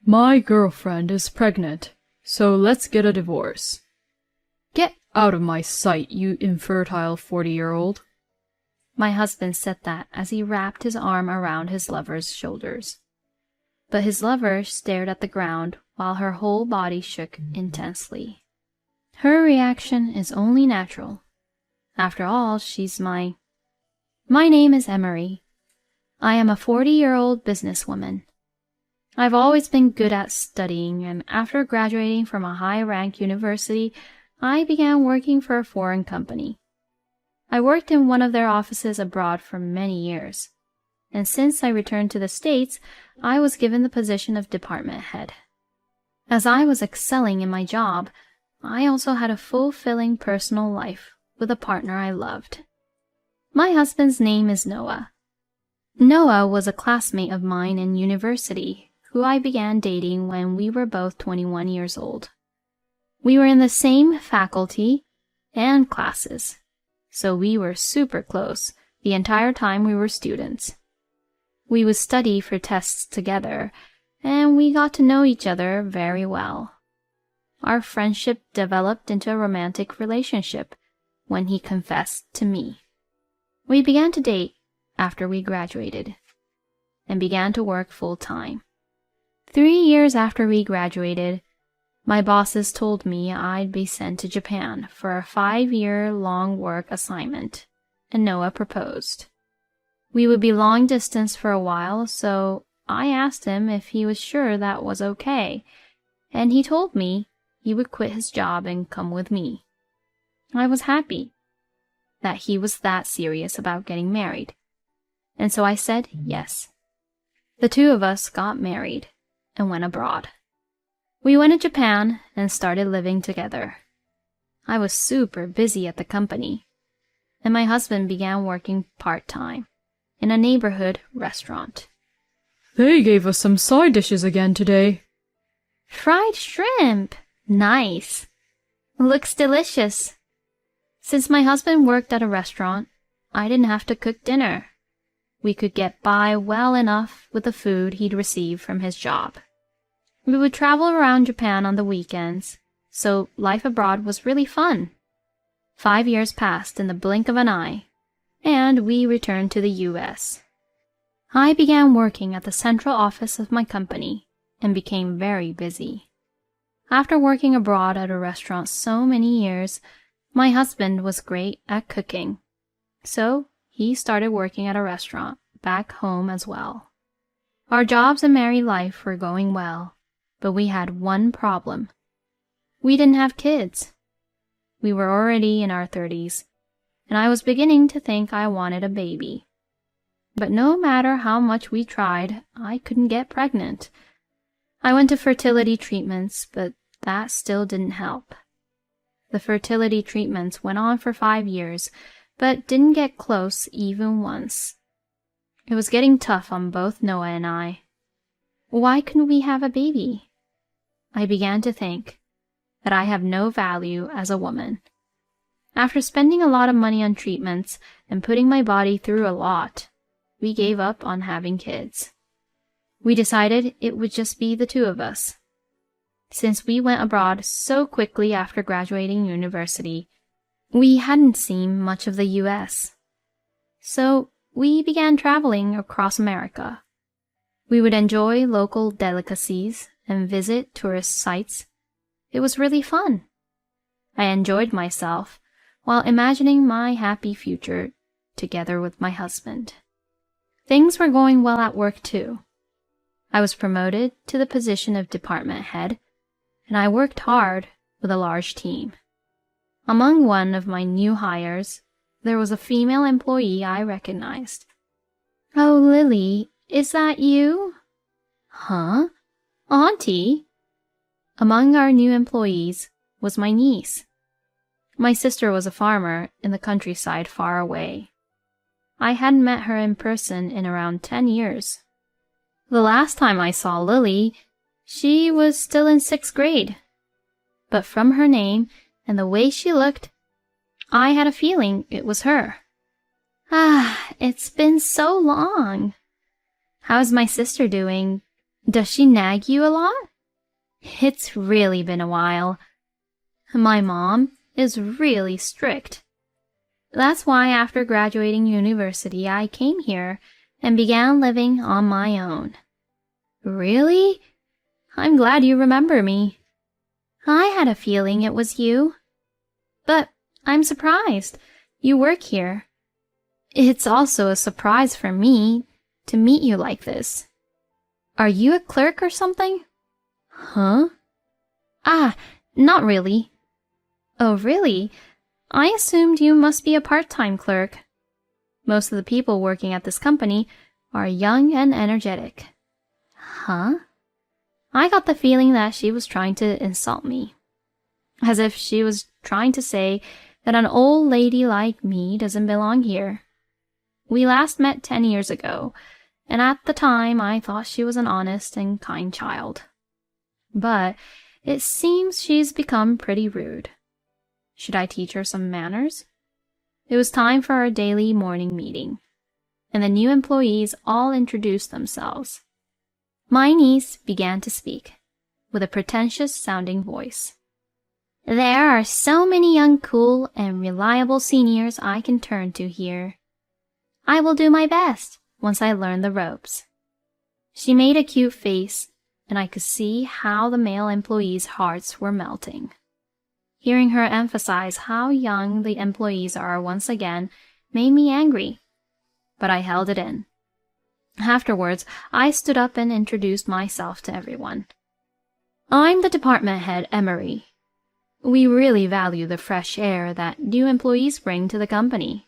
My girlfriend is pregnant, so let's get a divorce. Get out of my sight, you infertile 40-year-old. My husband said that as he wrapped his arm around his lover's shoulders. But his lover stared at the ground while her whole body shook intensely. Her reaction is only natural. After all, she's My name is Emery. I am a 40-year-old businesswoman. I've always been good at studying, and after graduating from a high-rank university, I began working for a foreign company. I worked in one of their offices abroad for many years, and since I returned to the States, I was given the position of department head. As I was excelling in my job, I also had a fulfilling personal life with a partner I loved. My husband's name is Noah. Noah was a classmate of mine in university, who I began dating when we were both 21 years old. We were in the same faculty and classes, so we were super close the entire time we were students. We would study for tests together, and we got to know each other very well. Our friendship developed into a romantic relationship when he confessed to me. We began to date after we graduated and began to work full-time. 3 years after we graduated, my bosses told me I'd be sent to Japan for a 5-year-long work assignment, and Noah proposed. We would be long distance for a while, so I asked him if he was sure that was okay, and he told me he would quit his job and come with me. I was happy that he was that serious about getting married, and so I said yes. The two of us got married and went abroad. We went to Japan and started living together. I was super busy at the company, and my husband began working part-time in a neighborhood restaurant. They gave us some side dishes again today. Fried shrimp! Nice! Looks delicious. Since my husband worked at a restaurant, I didn't have to cook dinner. We could get by well enough with the food he'd receive from his job. We would travel around Japan on the weekends, so life abroad was really fun. 5 years passed in the blink of an eye, and we returned to the U.S. I began working at the central office of my company and became very busy. After working abroad at a restaurant so many years, my husband was great at cooking, so he started working at a restaurant back home as well. Our jobs and married life were going well, but we had one problem. We didn't have kids. We were already in our 30s, and I was beginning to think I wanted a baby. But no matter how much we tried, I couldn't get pregnant. I went to fertility treatments, but that still didn't help. The fertility treatments went on for 5 years, but didn't get close even once. It was getting tough on both Noah and I. Why couldn't we have a baby? I began to think that I have no value as a woman. After spending a lot of money on treatments and putting my body through a lot, we gave up on having kids. We decided it would just be the two of us. Since we went abroad so quickly after graduating university, we hadn't seen much of the U.S. So we began traveling across America. We would enjoy local delicacies and visit tourist sites. It was really fun. I enjoyed myself while imagining my happy future together with my husband. Things were going well at work too. I was promoted to the position of department head, and I worked hard with a large team. Among one of my new hires, there was a female employee I recognized. "Oh, Lily, is that you?" "Huh? Auntie?" Among our new employees was my niece. My sister was a farmer in the countryside far away. I hadn't met her in person in around 10 years. The last time I saw Lily, she was still in 6th grade. But from her name and the way she looked, I had a feeling it was her. "Ah, it's been so long. How's my sister doing? Does she nag you a lot? It's really been a while. My mom is really strict. That's why after graduating university, I came here and began living on my own. Really? I'm glad you remember me. I had a feeling it was you. But I'm surprised. You work here. It's also a surprise for me to meet you like this. Are you a clerk or something? Huh? Ah, not really. Oh, really? I assumed you must be a part-time clerk. Most of the people working at this company are young and energetic. Huh? I got the feeling that she was trying to insult me. As if she was trying to say that an old lady like me doesn't belong here. We last met 10 years ago, and at the time I thought she was an honest and kind child. But it seems she's become pretty rude. Should I teach her some manners? It was time for our daily morning meeting, and the new employees all introduced themselves. My niece began to speak, with a pretentious-sounding voice. There are so many young, cool, and reliable seniors I can turn to here. I will do my best once I learn the ropes. She made a cute face, and I could see how the male employees' hearts were melting. Hearing her emphasize how young the employees are once again made me angry, but I held it in. Afterwards, I stood up and introduced myself to everyone. I'm the department head, Emery. We really value the fresh air that new employees bring to the company.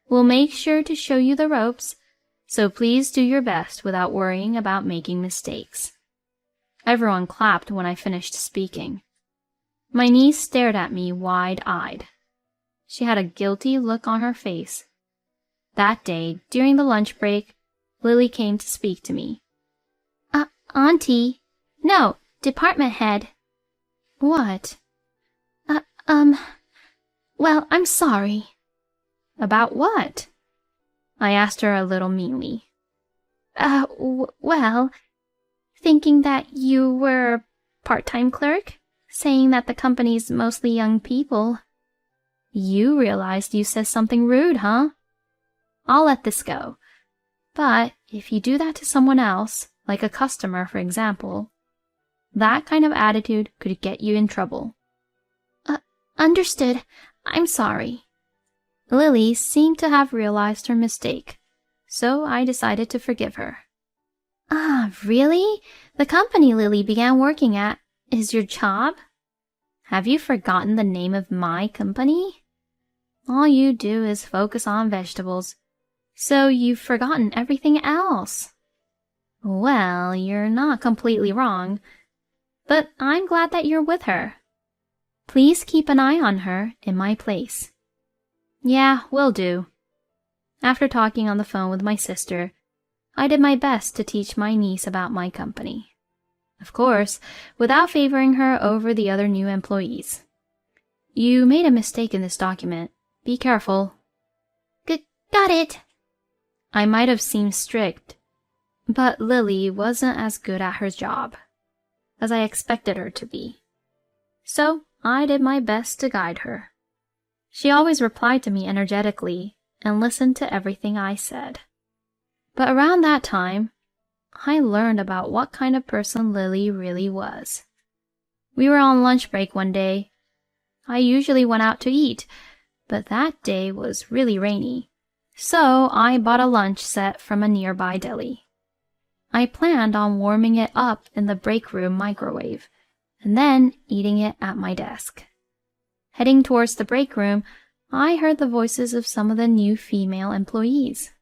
We'll make sure to show you the ropes, so please do your best without worrying about making mistakes. Everyone clapped when I finished speaking. My niece stared at me wide-eyed. She had a guilty look on her face. That day, during the lunch break, Lily came to speak to me. Auntie. No, department head. What? Well, I'm sorry. About what? I asked her a little meanly. Well, thinking that you were a part-time clerk, saying that the company's mostly young people. You realized you said something rude, huh? I'll let this go. But if you do that to someone else, like a customer, for example, that kind of attitude could get you in trouble. Understood. I'm sorry. Lily seemed to have realized her mistake, so I decided to forgive her. Really? The company Lily began working at is your job? Have you forgotten the name of my company? All you do is focus on vegetables, so you've forgotten everything else. Well, you're not completely wrong, but I'm glad that you're with her. Please keep an eye on her in my place. Yeah, will do. After talking on the phone with my sister, I did my best to teach my niece about my company. Of course, without favoring her over the other new employees. You made a mistake in this document. Be careful. Got it. I might have seemed strict, but Lily wasn't as good at her job as I expected her to be. So I did my best to guide her. She always replied to me energetically and listened to everything I said. But around that time, I learned about what kind of person Lily really was. We were on lunch break one day. I usually went out to eat, but that day was really rainy, so I bought a lunch set from a nearby deli. I planned on warming it up in the break room microwave, and then eating it at my desk. Heading towards the break room, I heard the voices of some of the new female employees.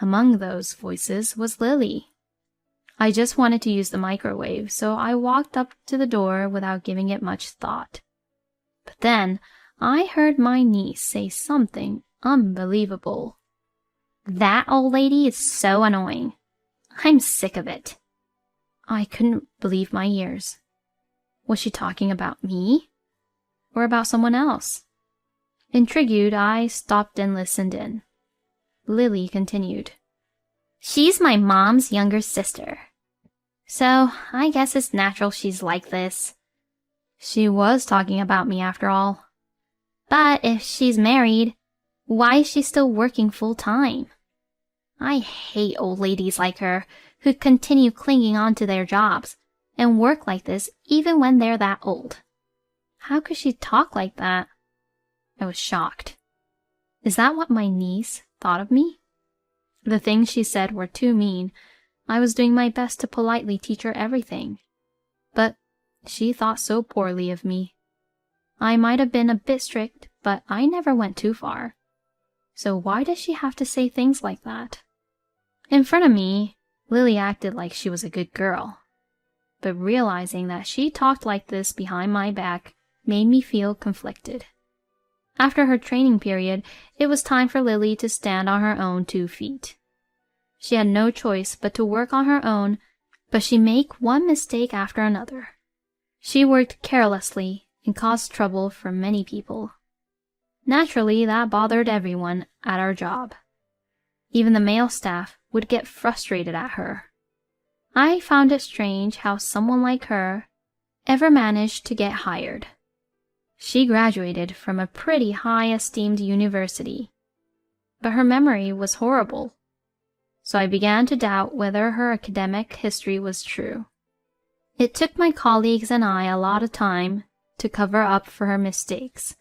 Among those voices was Lily. I just wanted to use the microwave, so I walked up to the door without giving it much thought. But then I heard my niece say something unbelievable. That old lady is so annoying. I'm sick of it. I couldn't believe my ears. Was she talking about me? Or about someone else? Intrigued, I stopped and listened in. Lily continued. She's my mom's younger sister. So, I guess it's natural she's like this. She was talking about me after all. But if she's married, why is she still working full-time? I hate old ladies like her who continue clinging on to their jobs and work like this even when they're that old. How could she talk like that? I was shocked. Is that what my niece thought of me? The things she said were too mean. I was doing my best to politely teach her everything. But she thought so poorly of me. I might have been a bit strict, but I never went too far. So why does she have to say things like that? In front of me, Lily acted like she was a good girl. But realizing that she talked like this behind my back made me feel conflicted. After her training period, it was time for Lily to stand on her own 2 feet. She had no choice but to work on her own, but she made one mistake after another. She worked carelessly and caused trouble for many people. Naturally, that bothered everyone at our job. Even the male staff would get frustrated at her. I found it strange how someone like her ever managed to get hired. She graduated from a pretty high-esteemed university, but her memory was horrible, so I began to doubt whether her academic history was true. It took my colleagues and I a lot of time to cover up for her mistakes,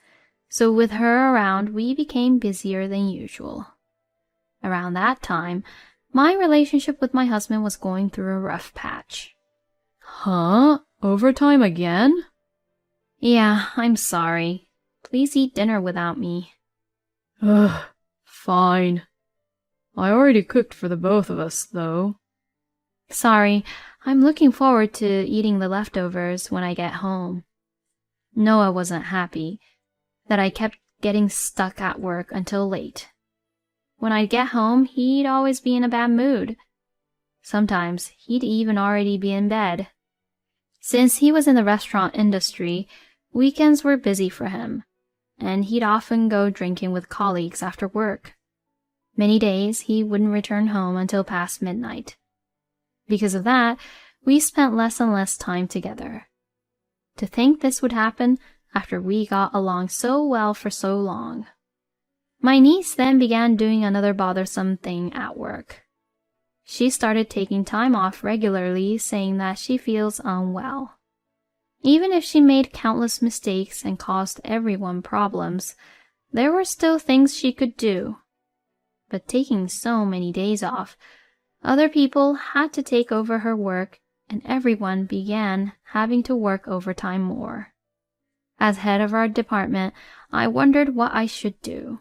so with her around we became busier than usual. Around that time, my relationship with my husband was going through a rough patch. Huh? Overtime again? Yeah, I'm sorry. Please eat dinner without me. Ugh, fine. I already cooked for the both of us, though. Sorry, I'm looking forward to eating the leftovers when I get home. Noah wasn't happy that I kept getting stuck at work until late. When I'd get home, he'd always be in a bad mood. Sometimes he'd even already be in bed. Since he was in the restaurant industry, weekends were busy for him, and he'd often go drinking with colleagues after work. Many days he wouldn't return home until past midnight. Because of that, we spent less and less time together. To think this would happen after we got along so well for so long. My niece then began doing another bothersome thing at work. She started taking time off regularly, saying that she feels unwell. Even if she made countless mistakes and caused everyone problems, there were still things she could do. But taking so many days off, other people had to take over her work, and everyone began having to work overtime more. As head of our department, I wondered what I should do.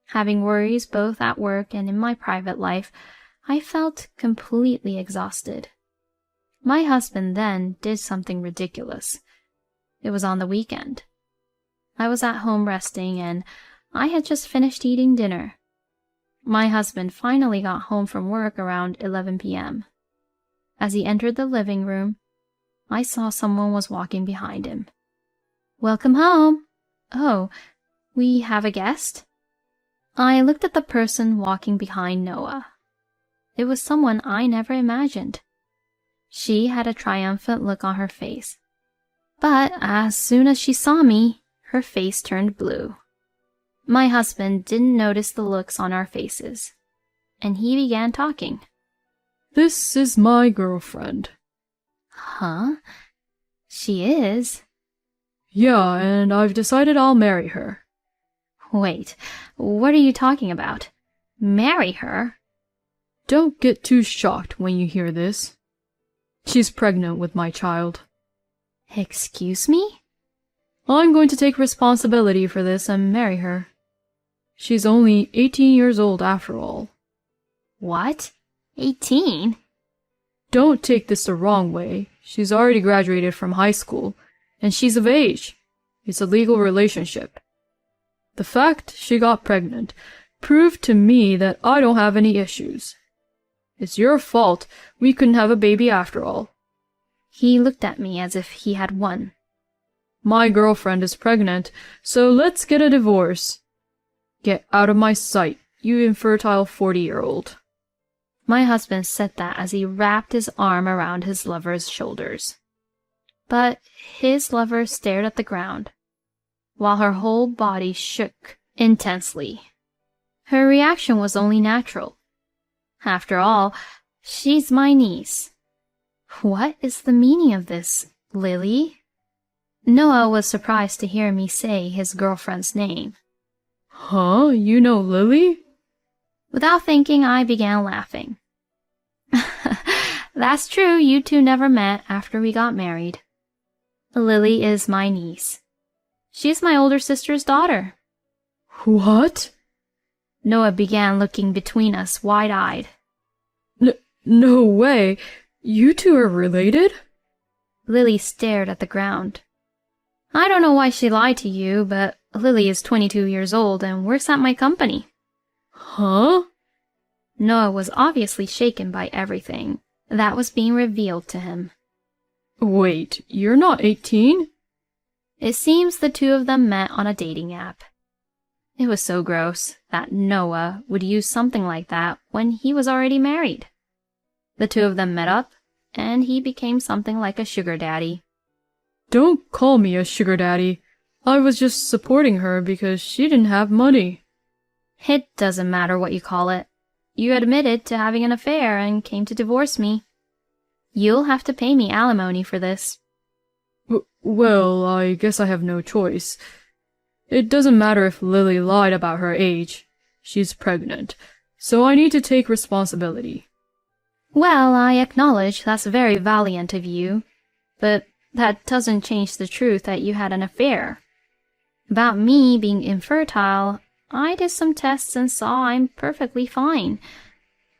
Having worries both at work and in my private life, I felt completely exhausted. My husband then did something ridiculous. It was on the weekend. I was at home resting, and I had just finished eating dinner. My husband finally got home from work around 11 p.m. As he entered the living room, I saw someone was walking behind him. "Welcome home." "Oh, we have a guest?" I looked at the person walking behind Noah. It was someone I never imagined. She had a triumphant look on her face. But as soon as she saw me, her face turned blue. My husband didn't notice the looks on our faces, and he began talking. "This is my girlfriend." "Huh? She is?" "Yeah, and I've decided I'll marry her." "Wait, what are you talking about? Marry her?" Don't get too shocked when you hear this. She's pregnant with my child. "Excuse me?" I'm going to take responsibility for this and marry her. She's only 18 years old after all. "What? 18? Don't take this the wrong way. She's already graduated from high school, and she's of age. It's a legal relationship. The fact she got pregnant proved to me that I don't have any issues. It's your fault we couldn't have a baby after all." He looked at me as if he had won. My girlfriend is pregnant, so let's get a divorce. Get out of my sight, you infertile 40-year-old. My husband said that as he wrapped his arm around his lover's shoulders. But his lover stared at the ground, while her whole body shook intensely. Her reaction was only natural. After all, she's my niece. What is the meaning of this, Lily? Noah was surprised to hear me say his girlfriend's name. Huh? You know Lily? Without thinking, I began laughing. That's true, you two never met after we got married. Lily is my niece. She's my older sister's daughter. What? Noah began looking between us wide-eyed. No way. You two are related? Lily stared at the ground. I don't know why she lied to you, but Lily is 22 years old and works at my company. Huh? Noah was obviously shaken by everything that was being revealed to him. Wait, you're not 18? It seems the two of them met on a dating app. It was so gross that Noah would use something like that when he was already married. The two of them met up, and he became something like a sugar daddy. Don't call me a sugar daddy. I was just supporting her because she didn't have money. It doesn't matter what you call it. You admitted to having an affair and came to divorce me. You'll have to pay me alimony for this. Well, I guess I have no choice. It doesn't matter if Lily lied about her age. She's pregnant, so I need to take responsibility. Well, I acknowledge that's very valiant of you, but that doesn't change the truth that you had an affair. About me being infertile, I did some tests and saw I'm perfectly fine.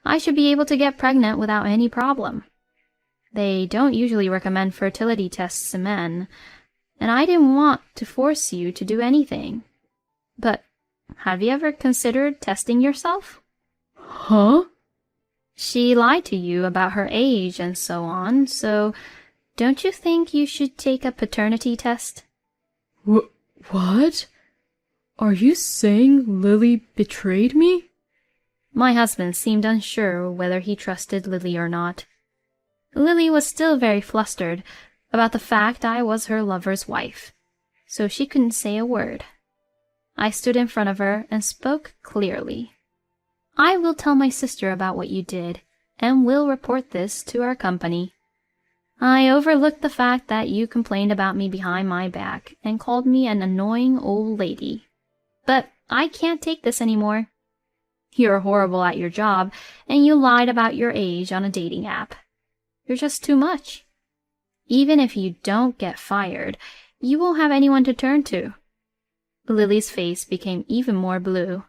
I should be able to get pregnant without any problem. They don't usually recommend fertility tests to men, and I didn't want to force you to do anything. But have you ever considered testing yourself? Huh? She lied to you about her age and so on, so don't you think you should take a paternity test? What? Are you saying Lily betrayed me? My husband seemed unsure whether he trusted Lily or not. Lily was still very flustered about the fact I was her lover's wife, so she couldn't say a word. I stood in front of her and spoke clearly. I will tell my sister about what you did, and will report this to our company. I overlooked the fact that you complained about me behind my back and called me an annoying old lady. But I can't take this anymore. You're horrible at your job, and you lied about your age on a dating app. You're just too much. Even if you don't get fired, you won't have anyone to turn to. Lily's face became even more blue.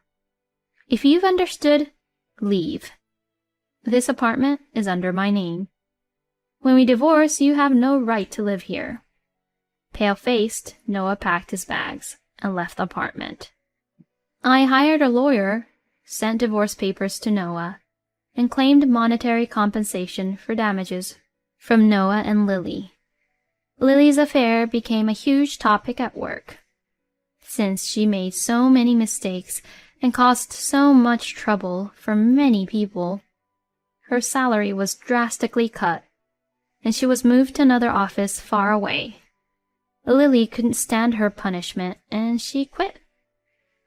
If you've understood, leave. This apartment is under my name. When we divorce, you have no right to live here. Pale-faced, Noah packed his bags and left the apartment. I hired a lawyer, sent divorce papers to Noah, and claimed monetary compensation for damages from Noah and Lily. Lily's affair became a huge topic at work. Since she made so many mistakes and caused so much trouble for many people, her salary was drastically cut, and she was moved to another office far away. Lily couldn't stand her punishment, and she quit.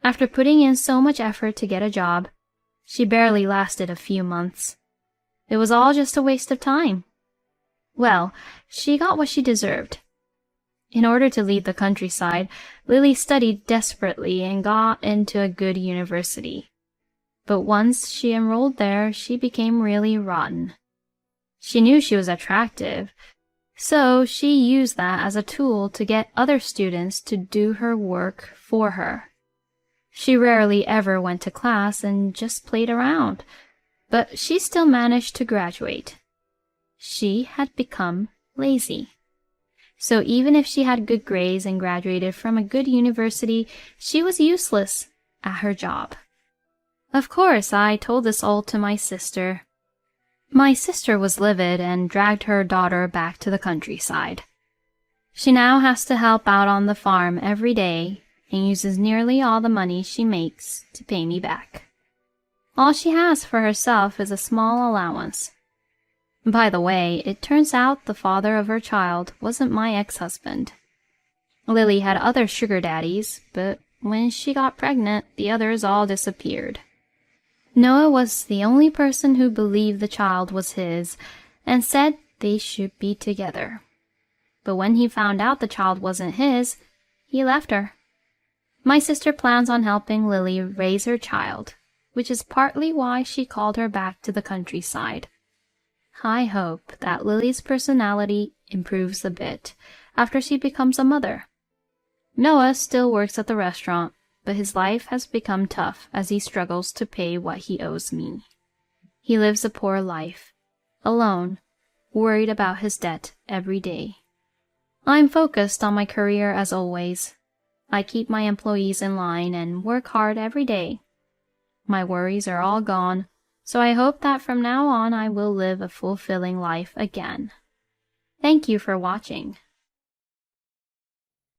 After putting in so much effort to get a job, she barely lasted a few months. It was all just a waste of time. Well, she got what she deserved. In order to leave the countryside, Lily studied desperately and got into a good university. But once she enrolled there, she became really rotten. She knew she was attractive, so she used that as a tool to get other students to do her work for her. She rarely ever went to class and just played around, but she still managed to graduate. She had become lazy. So even if she had good grades and graduated from a good university, she was useless at her job. Of course, I told this all to my sister. My sister was livid and dragged her daughter back to the countryside. She now has to help out on the farm every day and uses nearly all the money she makes to pay me back. All she has for herself is a small allowance. By the way, it turns out the father of her child wasn't my ex-husband. Lily had other sugar daddies, but when she got pregnant, the others all disappeared. Noah was the only person who believed the child was his and said they should be together. But when he found out the child wasn't his, he left her. My sister plans on helping Lily raise her child, which is partly why she called her back to the countryside. I hope that Lily's personality improves a bit after she becomes a mother. Noah still works at the restaurant, but his life has become tough as he struggles to pay what he owes me. He lives a poor life, alone, worried about his debt every day. I'm focused on my career as always. I keep my employees in line and work hard every day. My worries are all gone, so I hope that from now on I will live a fulfilling life again. Thank you for watching.